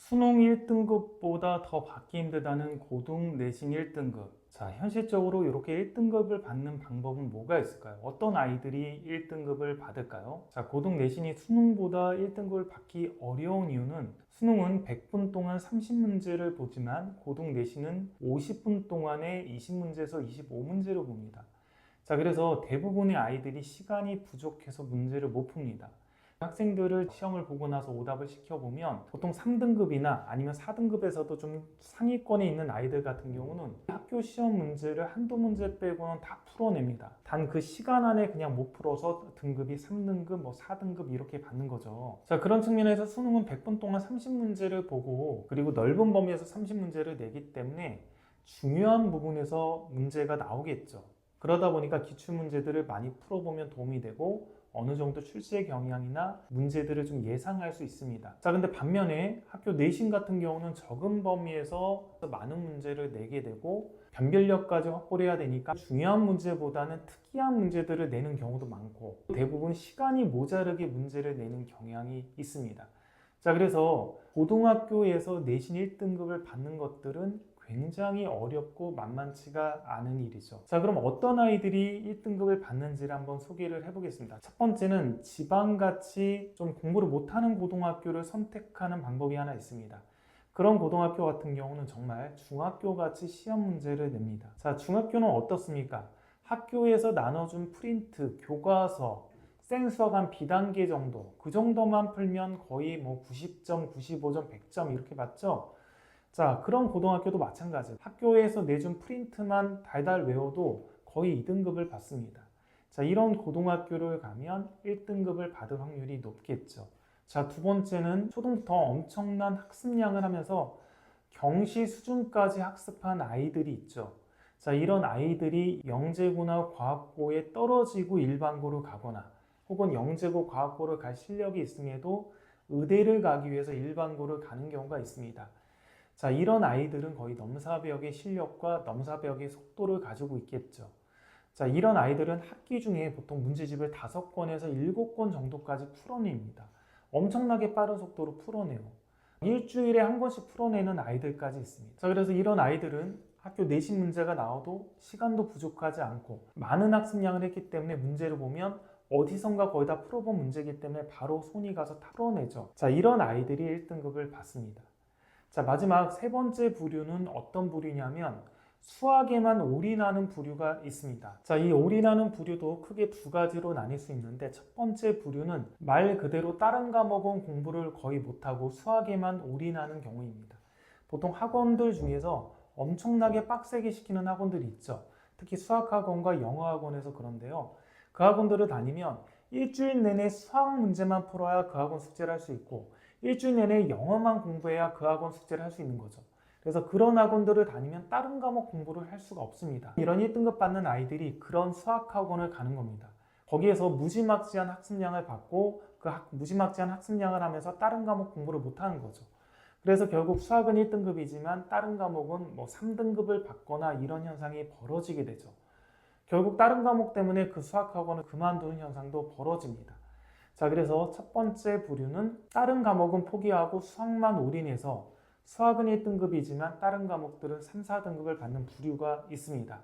수능 1등급보다 더 받기 힘들다는 고등 내신 1등급. 자, 현실적으로 이렇게 1등급을 받는 방법은 뭐가 있을까요? 어떤 아이들이 1등급을 받을까요? 자, 고등 내신이 수능보다 1등급을 받기 어려운 이유는 수능은 100분 동안 30문제를 보지만 고등 내신은 50분 동안에 20문제에서 25문제를 봅니다. 자, 그래서 대부분의 아이들이 시간이 부족해서 문제를 못 풉니다. 학생들을 시험을 보고 나서 오답을 시켜보면 보통 3등급이나 아니면 4등급에서도 좀 상위권에 있는 아이들 같은 경우는 학교 시험 문제를 한두 문제 빼고는 다 풀어냅니다. 단 그 시간 안에 그냥 못 풀어서 등급이 3등급, 4등급 이렇게 받는 거죠. 자, 그런 측면에서 수능은 100분 동안 30문제를 보고 그리고 넓은 범위에서 30문제를 내기 때문에 중요한 부분에서 문제가 나오겠죠. 그러다 보니까 기출문제들을 많이 풀어보면 도움이 되고 어느 정도 출제 경향이나 문제들을 좀 예상할 수 있습니다. 자, 근데 반면에 학교 내신 같은 경우는 적은 범위에서 많은 문제를 내게 되고 변별력까지 확보를 해야 되니까 중요한 문제보다는 특이한 문제들을 내는 경우도 많고 대부분 시간이 모자르게 문제를 내는 경향이 있습니다. 자, 그래서 고등학교에서 내신 1등급을 받는 것들은 굉장히 어렵고 만만치가 않은 일이죠. 자, 그럼 어떤 아이들이 1등급을 받는지를 한번 소개를 해보겠습니다. 첫 번째는 지방같이 좀 공부를 못하는 고등학교를 선택하는 방법이 하나 있습니다. 그런 고등학교 같은 경우는 정말 중학교같이 시험 문제를 냅니다. 자, 중학교는 어떻습니까? 학교에서 나눠준 프린트, 교과서, 생수학 한 비단계 정도, 그 정도만 풀면 거의 뭐 90점, 95점, 100점 이렇게 받죠? 자, 그런 고등학교도 마찬가지예요. 학교에서 내준 프린트만 달달 외워도 거의 2등급을 받습니다. 자, 이런 고등학교를 가면 1등급을 받을 확률이 높겠죠. 자, 두 번째는 초등부터 엄청난 학습량을 하면서 경시 수준까지 학습한 아이들이 있죠. 자, 이런 아이들이 영재고나 과학고에 떨어지고 일반고를 가거나 혹은 영재고, 과학고를 갈 실력이 있음에도 의대를 가기 위해서 일반고를 가는 경우가 있습니다. 자, 이런 아이들은 거의 넘사벽의 실력과 넘사벽의 속도를 가지고 있겠죠. 자, 이런 아이들은 학기 중에 보통 문제집을 5권에서 7권 정도까지 풀어냅니다. 엄청나게 빠른 속도로 풀어내요. 일주일에 한 권씩 풀어내는 아이들까지 있습니다. 자, 그래서 이런 아이들은 학교 내신 문제가 나와도 시간도 부족하지 않고 많은 학습량을 했기 때문에 문제를 보면 어디선가 거의 다 풀어본 문제이기 때문에 바로 손이 가서 다 풀어내죠. 자, 이런 아이들이 1등급을 받습니다. 자, 마지막 세 번째 부류는 어떤 부류냐면 수학에만 올인하는 부류가 있습니다. 자, 이 올인하는 부류도 크게 두 가지로 나뉠 수 있는데 첫 번째 부류는 말 그대로 다른 과목은 공부를 거의 못하고 수학에만 올인하는 경우입니다. 보통 학원들 중에서 엄청나게 빡세게 시키는 학원들이 있죠. 특히 수학학원과 영어학원에서 그런데요. 그 학원들을 다니면 일주일 내내 수학 문제만 풀어야 그 학원 숙제를 할 수 있고 일주일 내내 영어만 공부해야 그 학원 숙제를 할 수 있는 거죠. 그래서 그런 학원들을 다니면 다른 과목 공부를 할 수가 없습니다. 이런 1등급 받는 아이들이 그런 수학학원을 가는 겁니다. 거기에서 무지막지한 학습량을 받고 그 무지막지한 학습량을 하면서 다른 과목 공부를 못하는 거죠. 그래서 결국 수학은 1등급이지만 다른 과목은 뭐 3등급을 받거나 이런 현상이 벌어지게 되죠. 결국 다른 과목 때문에 그 수학학원을 그만두는 현상도 벌어집니다. 자, 그래서 첫 번째 부류는 다른 과목은 포기하고 수학만 올인해서 수학은 1등급이지만 다른 과목들은 3, 4등급을 받는 부류가 있습니다.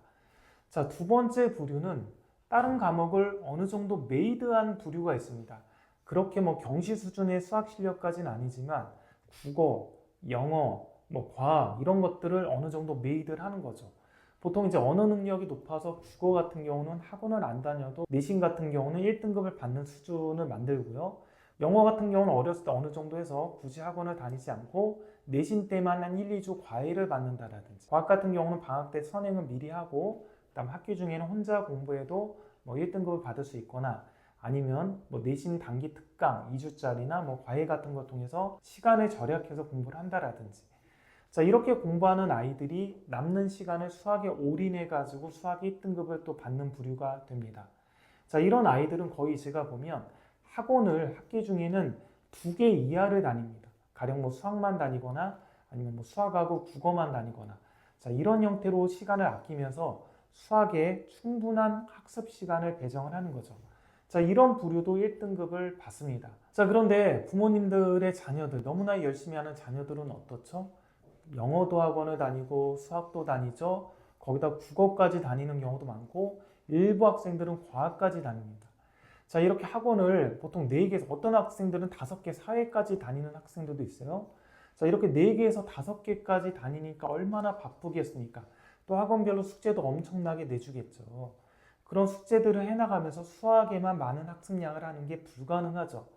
자, 두 번째 부류는 다른 과목을 어느 정도 메이드한 부류가 있습니다. 그렇게 뭐 경시 수준의 수학 실력까지는 아니지만 국어, 영어, 과학 이런 것들을 어느 정도 메이드를 하는 거죠. 보통 이제 언어 능력이 높아서 국어 같은 경우는 학원을 안 다녀도 내신 같은 경우는 1등급을 받는 수준을 만들고요. 영어 같은 경우는 어렸을 때 어느 정도 해서 굳이 학원을 다니지 않고 내신 때만 한 1, 2주 과외를 받는다라든지 과학 같은 경우는 방학 때 선행을 미리 하고 그다음 학기 중에는 혼자 공부해도 1등급을 받을 수 있거나 아니면 내신 단기 특강 2주짜리나 과외 같은 걸 통해서 시간을 절약해서 공부를 한다라든지 자, 이렇게 공부하는 아이들이 남는 시간을 수학에 올인해가지고 수학 1등급을 또 받는 부류가 됩니다. 자, 이런 아이들은 거의 제가 보면 학원을 학기 중에는 2개 이하를 다닙니다. 가령 수학만 다니거나 아니면 수학하고 국어만 다니거나 자, 이런 형태로 시간을 아끼면서 수학에 충분한 학습 시간을 배정을 하는 거죠. 자, 이런 부류도 1등급을 받습니다. 자, 그런데 부모님들의 자녀들, 너무나 열심히 하는 자녀들은 어떻죠? 영어도 학원을 다니고 수학도 다니죠. 거기다 국어까지 다니는 경우도 많고 일부 학생들은 과학까지 다닙니다. 자, 이렇게 학원을 보통 4개에서 어떤 학생들은 5개, 4회까지 다니는 학생들도 있어요. 자, 이렇게 4개에서 5개까지 다니니까 얼마나 바쁘겠습니까? 또 학원별로 숙제도 엄청나게 내주겠죠. 그런 숙제들을 해나가면서 수학에만 많은 학습량을 하는 게 불가능하죠.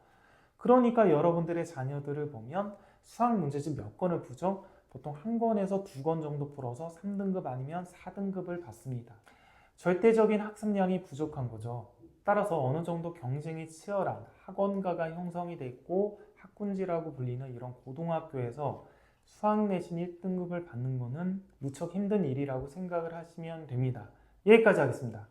그러니까 여러분들의 자녀들을 보면 수학 문제집 몇 권을 푸죠? 보통 한 권에서 2권 정도 풀어서 3등급 아니면 4등급을 받습니다. 절대적인 학습량이 부족한 거죠. 따라서 어느 정도 경쟁이 치열한 학원가가 형성이 됐고 학군지라고 불리는 이런 고등학교에서 수학 내신 1등급을 받는 것은 무척 힘든 일이라고 생각을 하시면 됩니다. 여기까지 하겠습니다.